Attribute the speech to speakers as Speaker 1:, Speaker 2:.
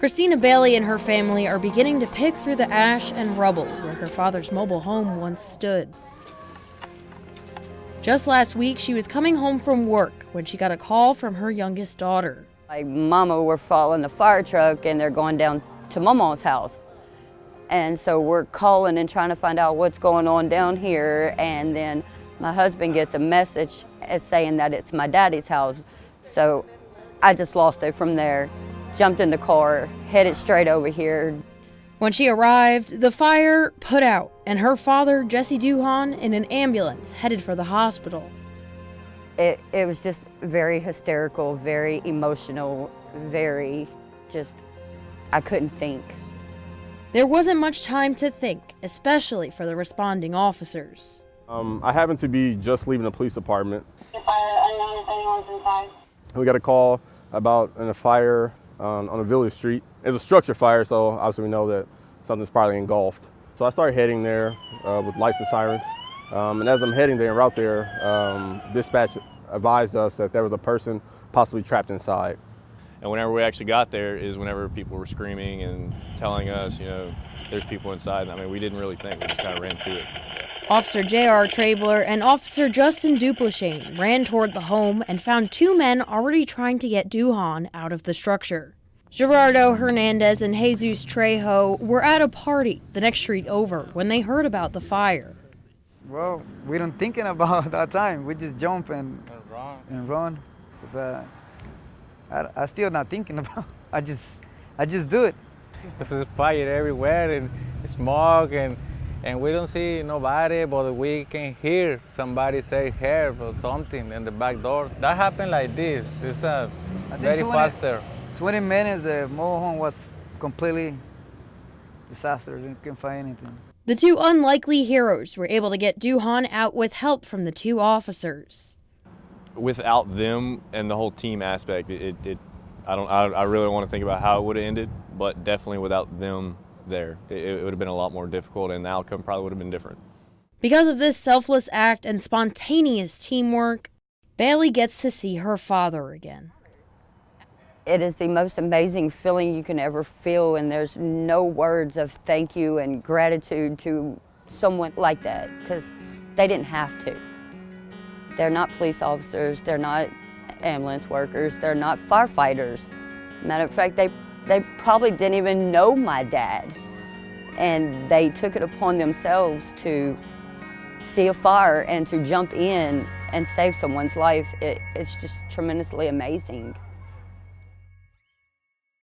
Speaker 1: Christina Bailey and her family are beginning to pick through the ash and rubble where her father's mobile home once stood. Just last week, she was coming home from work when she got a call from her youngest daughter.
Speaker 2: My mama were following the fire truck and they're going down to Mama's house. And so we're calling and trying to find out what's going on down here. And then my husband gets a message saying that it's my daddy's house. So I just lost it from there. Jumped in the car, headed straight over here.
Speaker 1: When she arrived, the fire put out, and her father, Jesse Duhan, in an ambulance headed for the hospital.
Speaker 2: It was just very hysterical, very emotional, very just, I couldn't think.
Speaker 1: There wasn't much time to think, especially for the responding officers.
Speaker 3: I happened to be just leaving the police department. We got a call about a fire on a village street. It's a structure fire, so obviously we know that something's probably engulfed. So I started heading there with lights and sirens. And as I'm heading there en route there, dispatch advised us that there was a person possibly trapped inside.
Speaker 4: And whenever we actually got there is whenever people were screaming and telling us, there's people inside. I mean, we didn't really think, we just kind of ran to it.
Speaker 1: Officer J.R. Trabler and Officer Justin Duplashane ran toward the home and found two men already trying to get Duhan out of the structure. Gerardo Hernandez and Jesus Trejo were at a party the next street over when they heard about the fire.
Speaker 5: Well, we don't thinking about that time. We just jump and run. I still not thinking about. I just do it.
Speaker 6: There's fire everywhere and smoke and we don't see nobody, but we can hear somebody say help or something in the back door. That happened like this. It's very faster.
Speaker 5: 20 minutes, the mobile home was completely disaster. We couldn't find anything.
Speaker 1: The two unlikely heroes were able to get Duhan out with help from the two officers.
Speaker 4: Without them and the whole team aspect, I really want to think about how it would have ended, but definitely without them there, it would have been a lot more difficult and the outcome probably would have been different.
Speaker 1: Because of this selfless act and spontaneous teamwork, Bailey gets to see her father again.
Speaker 2: It is the most amazing feeling you can ever feel, and there's no words of thank you and gratitude to someone like that, because they didn't have to. They're not police officers, they're not ambulance workers, they're not firefighters. Matter of fact, they probably didn't even know my dad, and they took it upon themselves to see a fire and to jump in and save someone's life. It's just tremendously amazing.